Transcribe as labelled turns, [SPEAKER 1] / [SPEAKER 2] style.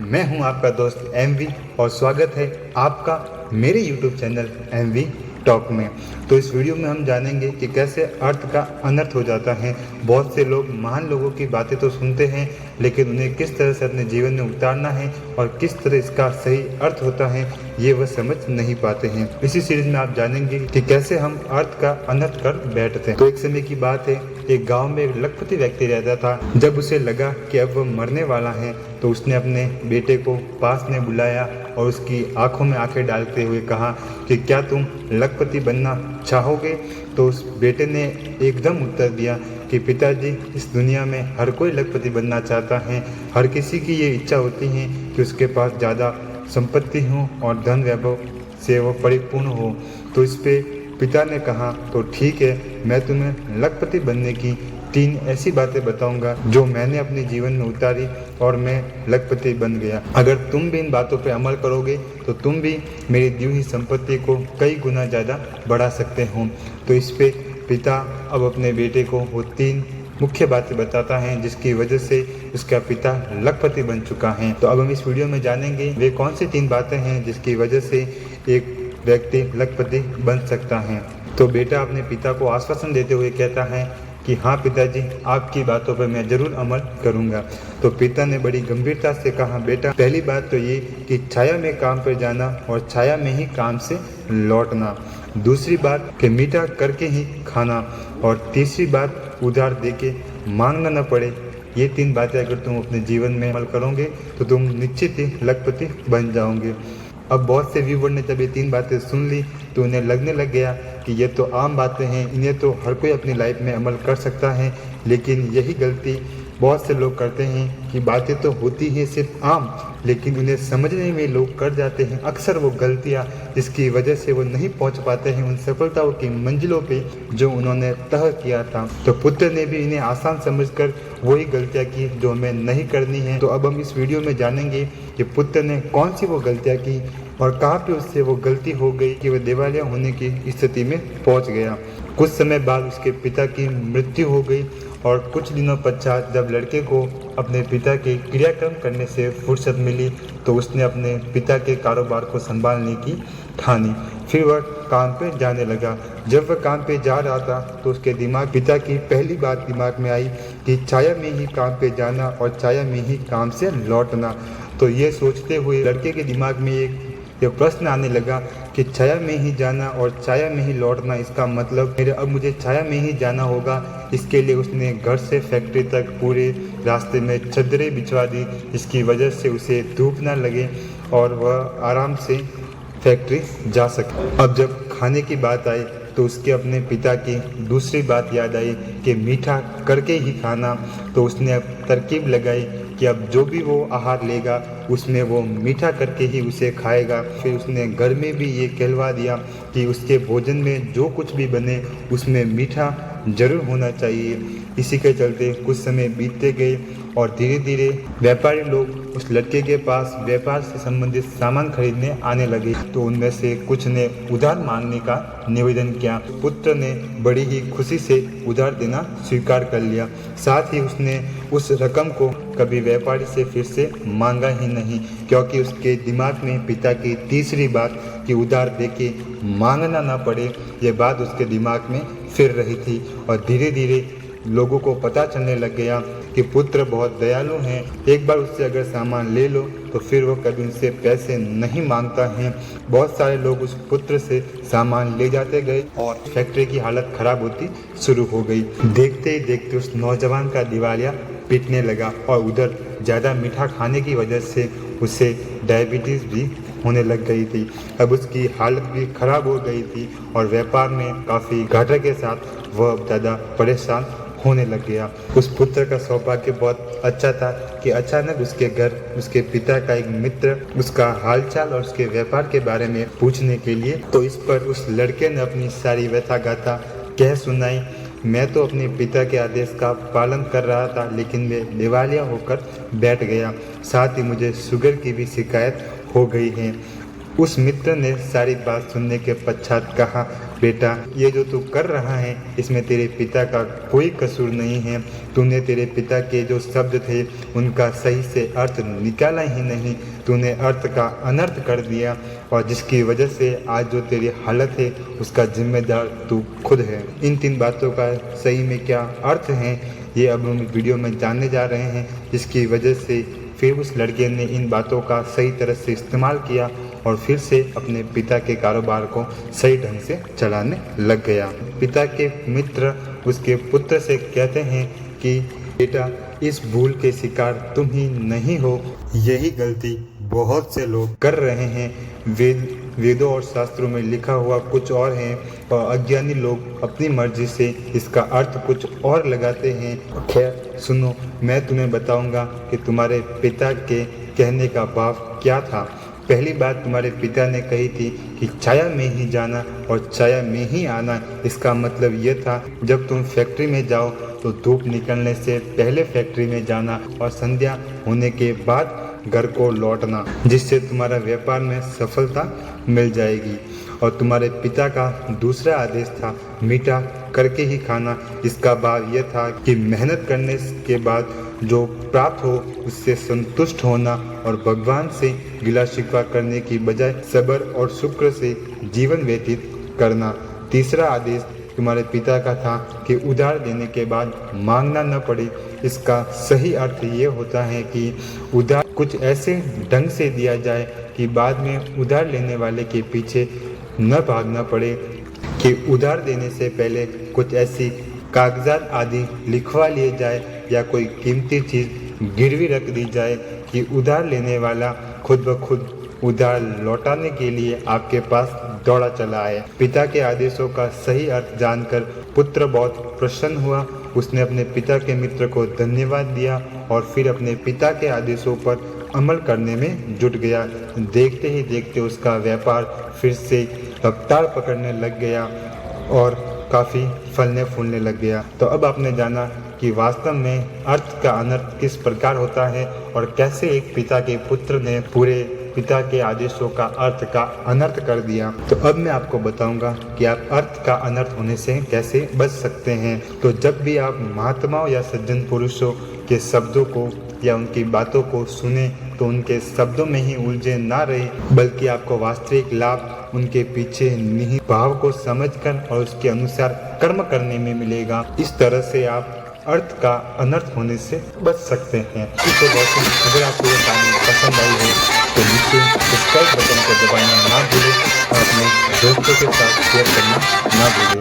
[SPEAKER 1] मैं हूं आपका दोस्त एमवी और स्वागत है आपका मेरे YouTube चैनल एमवी टॉक में। तो इस वीडियो में हम जानेंगे कि कैसे अर्थ का अनर्थ हो जाता है। बहुत से लोग महान लोगों की बातें तो सुनते हैं, लेकिन उन्हें किस तरह से अपने जीवन में उतारना है और किस तरह इसका सही अर्थ होता है ये वह समझ नहीं पाते हैं। इसी सीरीज में आप जानेंगे कि कैसे हम अर्थ का अनर्थ कर बैठते हैं। तो एक समय की बात है, एक गांव में एक लखपति व्यक्ति रहता था। जब उसे लगा कि अब वह मरने वाला है तो उसने अपने बेटे को पास में बुलाया और उसकी आंखों में आंखें डालते हुए कहा कि क्या तुम लखपति बनना चाहोगे। तो उस बेटे ने एकदम उत्तर दिया कि पिताजी, इस दुनिया में हर कोई लखपति बनना चाहता है। हर किसी की ये इच्छा होती है कि उसके पास ज़्यादा संपत्ति हो और धन वैभव से वो परिपूर्ण हो। तो इस पे पिता ने कहा, तो ठीक है, मैं तुम्हें लखपति बनने की 3 ऐसी बातें बताऊंगा जो मैंने अपने जीवन में उतारी और मैं लखपति बन गया। अगर तुम भी इन बातों पर अमल करोगे तो तुम भी मेरी दी हुई संपत्ति को कई गुना ज़्यादा बढ़ा सकते हो। तो इस पे पिता अब अपने बेटे को वो 3 मुख्य बातें बताता है जिसकी वजह से उसका पिता लखपति बन चुका है। तो अब हम इस वीडियो में जानेंगे वे कौन सी 3 बातें हैं जिसकी वजह से एक व्यक्ति लखपति बन सकता है। तो बेटा अपने पिता को आश्वासन देते हुए कहता है कि हाँ पिताजी, आपकी बातों पर मैं जरूर अमल करूँगा। तो पिता ने बड़ी गंभीरता से कहा, बेटा पहली बात तो ये कि छाया में काम पर जाना और छाया में ही काम से लौटना। दूसरी बात कि मीठा करके ही खाना। और तीसरी बात उधार देके मांगना न पड़े। ये 3 बातें अगर तुम अपने जीवन में अमल करोगे तो तुम निश्चित ही लखपति बन जाओगे। अब बहुत से व्यूवर ने जब ये 3 बातें सुन ली तो उन्हें लगने लग गया कि ये तो आम बातें हैं, इन्हें तो हर कोई अपनी लाइफ में अमल कर सकता है। लेकिन यही गलती बहुत से लोग करते हैं कि बातें तो होती हैं सिर्फ आम, लेकिन उन्हें समझने में लोग कर जाते हैं अक्सर वो गलतियाँ, जिसकी वजह से वो नहीं पहुंच पाते हैं उन सफलताओं की मंजिलों पे जो उन्होंने तय किया था। तो पुत्र ने भी इन्हें आसान समझकर वही गलतियाँ की जो हमें नहीं करनी है। तो अब हम इस वीडियो में जानेंगे कि पुत्र ने कौन सी वो गलतियाँ की और कहाँ पे उससे वो गलती हो गई कि वह दिवालिया होने की स्थिति में पहुँच गया। कुछ समय बाद उसके पिता की मृत्यु हो गई और कुछ दिनों पश्चात जब लड़के को अपने पिता के क्रियाक्रम करने से फुर्सत मिली तो उसने अपने पिता के कारोबार को संभालने की ठानी। फिर वह काम पे जाने लगा। जब वह काम पे जा रहा था तो उसके पिता की पहली बात दिमाग में आई कि छाया में ही काम पे जाना और छाया में ही काम से लौटना। तो ये सोचते हुए लड़के के दिमाग में एक प्रश्न आने लगा कि छाया में ही जाना और छाया में ही लौटना, इसका मतलब मेरे अब मुझे छाया में ही जाना होगा। इसके लिए उसने घर से फैक्ट्री तक पूरे रास्ते में चद्दरें बिछवा दी, जिसकी वजह से उसे धूप ना लगे और वह आराम से फैक्ट्री जा सके। अब जब खाने की बात आई तो उसके अपने पिता की दूसरी बात याद आई कि मीठा करके ही खाना। तो उसने अब तरकीब लगाई कि अब जो भी वो आहार लेगा उसमें वो मीठा करके ही उसे खाएगा। फिर उसने घर में भी ये कहलवा दिया कि उसके भोजन में जो कुछ भी बने उसमें मीठा जरूर होना चाहिए। इसी के चलते कुछ समय बीतते गए और धीरे धीरे व्यापारी लोग उस लड़के के पास व्यापार से संबंधित सामान खरीदने आने लगे। तो उनमें से कुछ ने उधार मांगने का निवेदन किया। पुत्र ने बड़ी ही खुशी से उधार देना स्वीकार कर लिया। साथ ही उसने उस रकम को कभी व्यापारी से फिर से मांगा ही नहीं, क्योंकि उसके दिमाग में पिता की तीसरी बात कि उधार देके मांगना ना पड़े, ये बात उसके दिमाग में फिर रही थी। और धीरे धीरे लोगों को पता चलने लग गया कि पुत्र बहुत दयालु हैं। एक बार उससे अगर सामान ले लो तो फिर वो कभी उनसे पैसे नहीं मांगता है। बहुत सारे लोग उस पुत्र से सामान ले जाते गए और फैक्ट्री की हालत खराब होती शुरू हो गई। देखते ही देखते उस नौजवान का दिवालिया पीटने लगा और उधर ज़्यादा मीठा खाने की वजह से उसे डायबिटीज़ भी होने लग गई थी। अब उसकी हालत भी खराब हो गई थी और व्यापार में काफ़ी घाटे के साथ वह ज़्यादा परेशान होने लग गया। उस पुत्र का सौभाग्य बहुत अच्छा था कि अचानक उसके घर उसके पिता का एक मित्र उसका हालचाल और उसके व्यापार के बारे में पूछने के लिए। तो इस पर उस लड़के ने अपनी सारी व्यथा गाथा कह सुनाई। मैं तो अपने पिता के आदेश का पालन कर रहा था, लेकिन मैं दिवालिया होकर बैठ गया। साथ ही मुझे शुगर की भी शिकायत हो गई है। उस मित्र ने सारी बात सुनने के पश्चात कहा, बेटा, ये जो तू कर रहा है इसमें तेरे पिता का कोई कसूर नहीं है। तूने तेरे पिता के जो शब्द थे उनका सही से अर्थ निकाला ही नहीं, तूने अर्थ का अनर्थ कर दिया, और जिसकी वजह से आज जो तेरी हालत है उसका जिम्मेदार तू खुद है। इन 3 बातों का सही में क्या अर्थ है ये अब हम वीडियो में जानने जा रहे हैं, जिसकी वजह से फिर उस लड़के ने इन बातों का सही तरह से इस्तेमाल किया और फिर से अपने पिता के कारोबार को सही ढंग से चलाने लग गया। पिता के मित्र उसके पुत्र से कहते हैं कि बेटा, इस भूल के शिकार तुम ही नहीं हो, यही गलती बहुत से लोग कर रहे हैं। वेदों और शास्त्रों में लिखा हुआ कुछ और है और अज्ञानी लोग अपनी मर्जी से इसका अर्थ कुछ और लगाते हैं। खैर सुनो, मैं तुम्हें बताऊंगा कि तुम्हारे पिता के कहने का भाव क्या था। पहली बात तुम्हारे पिता ने कही थी कि छाया में ही जाना और छाया में ही आना। इसका मतलब ये था, जब तुम फैक्ट्री में जाओ तो धूप निकलने से पहले फैक्ट्री में जाना और संध्या होने के बाद घर को लौटना, जिससे तुम्हारा व्यापार में सफलता मिल जाएगी। और तुम्हारे पिता का दूसरा आदेश था मीठा करके ही खाना। इसका भाव यह था कि मेहनत करने के बाद जो प्राप्त हो उससे संतुष्ट होना और भगवान से गिला शिकवा करने की बजाय सब्र और शुक्र से जीवन व्यतीत करना। तीसरा आदेश तुम्हारे पिता का था कि उधार देने के बाद मांगना न पड़े। इसका सही अर्थ ये होता है कि उधार कुछ ऐसे ढंग से दिया जाए कि बाद में उधार लेने वाले के पीछे न भागना पड़े, कि उधार देने से पहले कुछ ऐसी कागजात आदि लिखवा लिए जाए या कोई कीमती चीज़ गिरवी रख दी जाए कि उधार लेने वाला खुद ब खुद उधार लौटाने के लिए आपके पास दौड़ा चला आए। पिता के आदेशों का सही अर्थ जानकर पुत्र बहुत प्रसन्न हुआ। उसने अपने पिता के मित्र को धन्यवाद दिया और फिर अपने पिता के आदेशों पर अमल करने में जुट गया। देखते ही देखते उसका व्यापार फिर से रफ्तार पकड़ने लग गया और काफ़ी फलने फूलने लग गया। तो अब आपने जाना कि वास्तव में अर्थ का अनर्थ किस प्रकार होता है और कैसे एक पिता के पुत्र ने पूरे पिता के आदेशों का अर्थ का अनर्थ कर दिया। तो अब मैं आपको बताऊंगा कि आप अर्थ का अनर्थ होने से कैसे बच सकते हैं। तो जब भी आप महात्माओं या सज्जन पुरुषों के शब्दों को या उनकी बातों को सुने तो उनके शब्दों में ही उलझे ना रहे, बल्कि आपको वास्तविक लाभ उनके पीछे निहित भाव को समझकर और उसके अनुसार कर्म करने में मिलेगा। इस तरह से आप अर्थ का अनर्थ होने से बच सकते हैं। इससे अगर आपको ये कहानी पसंद आई है तो नीचे सब्सक्राइब बटन को दबाना ना भूलें और अपने दोस्तों के साथ शेयर करना ना भूलें।